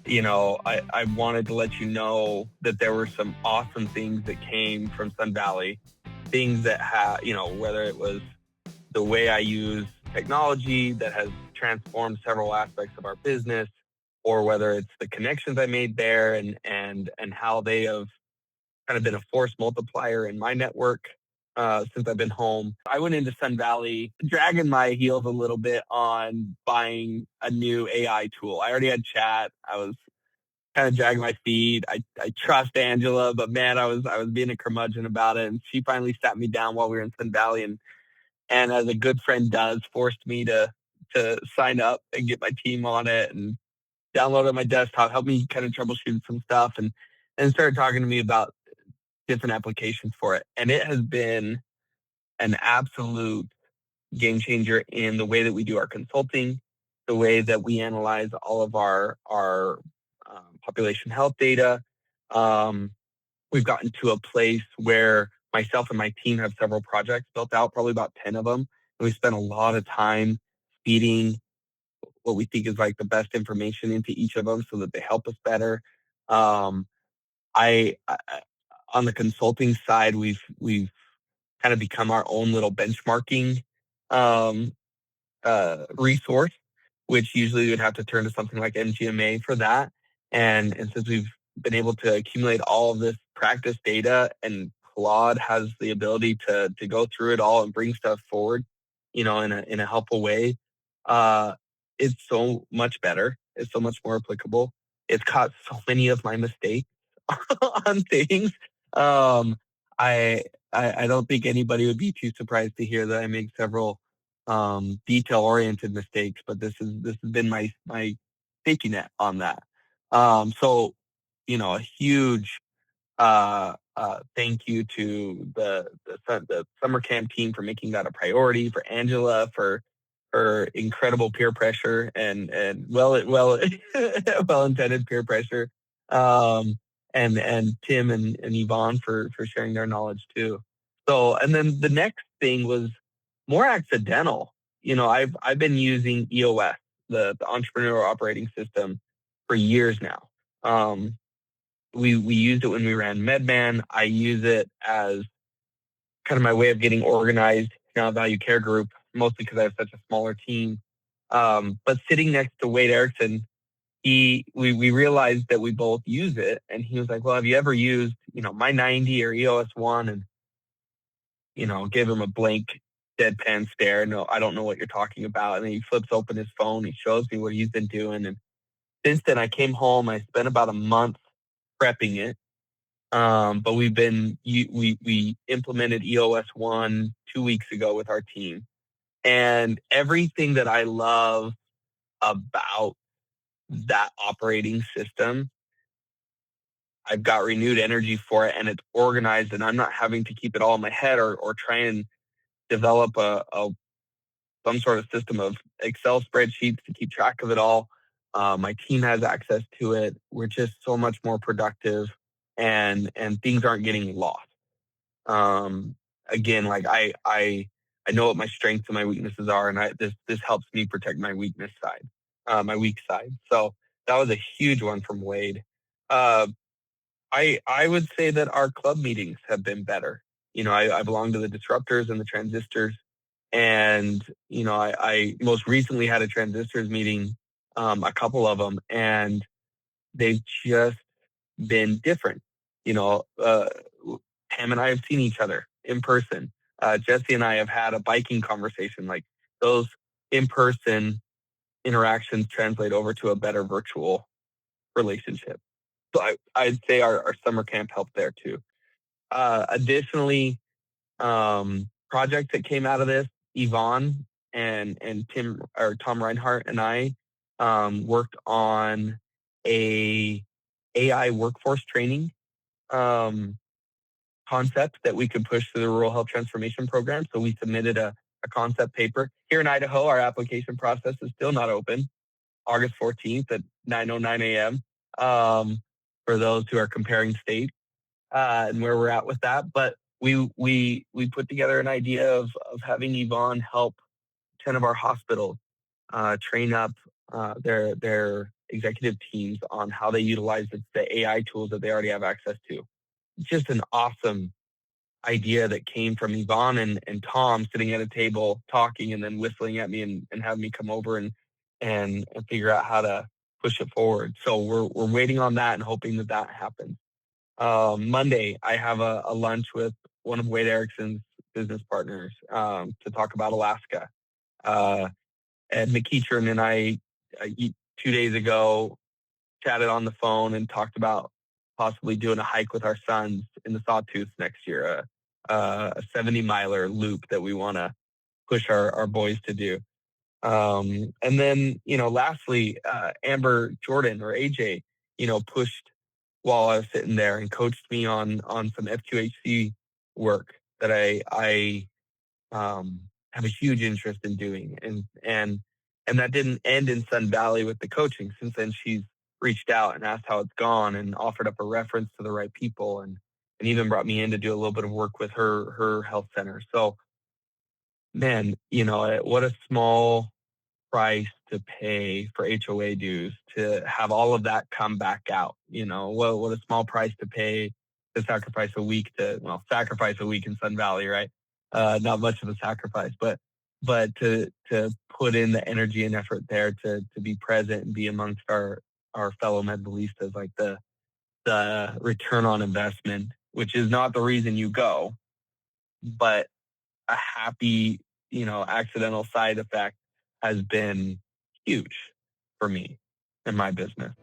I wanted to let you know that there were some awesome things that came from Sun Valley, things that whether it was the way I use technology that has transformed several aspects of our business, or whether it's the connections I made there and how they have kind of been a force multiplier in my network since I've been home. I went into Sun Valley dragging my heels a little bit on buying a new AI tool. I already had chat. I was kind of dragging my feet. I trust Angela, but man, I was being a curmudgeon about it. And she finally sat me down while we were in Sun Valley and as a good friend does, forced me to sign up and get my team on it and download it on my desktop, help me kind of troubleshoot some stuff and started talking to me about different applications for it. And it has been an absolute game changer in the way that we do our consulting, the way that we analyze all of our population health data. Um, we've gotten to a place where myself and my team have several projects built out, probably about 10 of them. And we spent a lot of time feeding what we think is like the best information into each of them so that they help us better. Um, I on the consulting side, we've kind of become our own little benchmarking um, resource, which usually you would have to turn to something like MGMA for that. And since we've been able to accumulate all of this practice data, and Claude has the ability to go through it all and bring stuff forward, in a helpful way, uh, it's so much better. It's so much more applicable. It's caught so many of my mistakes on things. Um, I, I don't think anybody would be too surprised to hear that I make several detail oriented mistakes, but this has been my safety net on that. So a huge thank you to the summer camp team for making that a priority, for Angela for her incredible peer pressure and well well intended peer pressure, um, and Tim and Yvonne for sharing their knowledge too. So and then the next thing was more accidental. I've been using EOS, the entrepreneurial operating system, for years now. We used it when we ran MedMan. I use it as kind of my way of getting organized in our value care group, mostly because I have such a smaller team. But sitting next to Wade Erickson, we realized that we both use it, and he was like, "Well, have you ever used My 90 or EOS One?" And gave him a blank deadpan stare. No, I don't know what you're talking about. And then he flips open his phone. He shows me what he's been doing. And since then, I came home. I spent about a month prepping it. But we implemented EOS one 2 weeks ago with our team, and everything that I love about that operating system, I've got renewed energy for it, and it's organized, and I'm not having to keep it all in my head or try and develop a some sort of system of Excel spreadsheets to keep track of it all. My team has access to it. We're just so much more productive, and things aren't getting lost. Um, Again, like I know what my strengths and my weaknesses are, and this helps me protect my weakness side, my weak side. So that was a huge one from Wade. Uh, I would say that our club meetings have been better. I belong to the disruptors and the transistors, and I most recently had a transistors meeting, a couple of them, and they've just been different. You know, uh, Pam and I have seen each other in person. Jesse and I have had a biking conversation. Like those in person interactions translate over to a better virtual relationship. So I'd say our summer camp helped there too. Additionally, projects that came out of this, Yvonne and Tim or Tom Reinhardt and I worked on a AI workforce training um, concept that we could push through the Rural Health Transformation Program. So we submitted a concept paper. Here in Idaho, our application process is still not open, August 14th at 9:09 a.m. For those who are comparing states and where we're at with that. But we put together an idea of having Yvonne help 10 of our hospitals train up their executive teams on how they utilize the AI tools that they already have access to. Just an awesome idea that came from Yvonne and Tom sitting at a table talking and then whistling at me and having me come over and figure out how to push it forward. So we're waiting on that and hoping that that happens. Monday, I have a lunch with one of Wade Erickson's business partners to talk about Alaska. Uh, Ed McEachern and I, 2 days ago, chatted on the phone and talked about possibly doing a hike with our sons in the Sawtooth next year, a 70 miler loop that we want to push our boys to do. And then, lastly, Amber Jordan or AJ, pushed while I was sitting there and coached me on some FQHC work that I have a huge interest in doing. And that didn't end in Sun Valley with the coaching. Since then, she's reached out and asked how it's gone and offered up a reference to the right people and even brought me in to do a little bit of work with her health center. So, man, what a small price to pay for HOA dues to have all of that come back out. What a small price to pay to sacrifice a week sacrifice a week in Sun Valley, right? Not much of a sacrifice, but to put in the energy and effort there to be present and be amongst our fellow medballistas, like the return on investment, which is not the reason you go, but a happy, accidental side effect has been huge for me in my business.